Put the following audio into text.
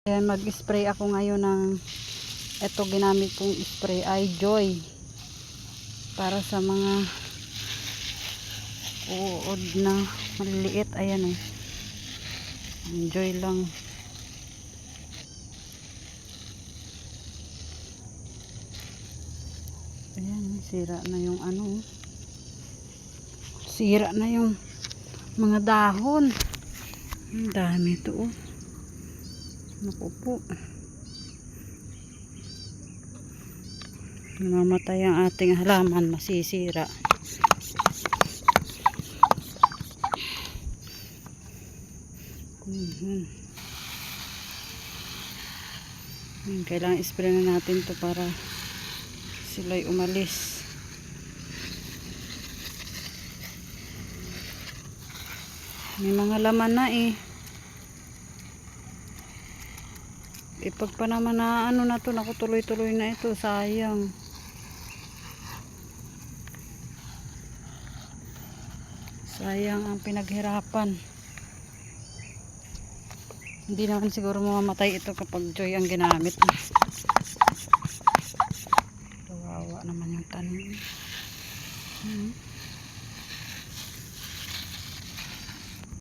Ayan, mag-spray ako ngayon ng ito ginamit kong spray ay Joy para sa mga uod na maliliit. Ayan eh, Joy lang. Ayan, sira na yung ano, sira na yung mga dahon. Ang dami ito oh. Naku po, mamatay ang ating halaman, masisira. Kailangan spray na natin to para sila'y umalis. May mga laman na eh. Pag pa naman na ano na to, naku, tuloy-tuloy na ito, sayang. Sayang ang pinaghirapan. Hindi naman siguro mamamatay ito kapag Joy ang ginamit. Kawawa naman yung tanim.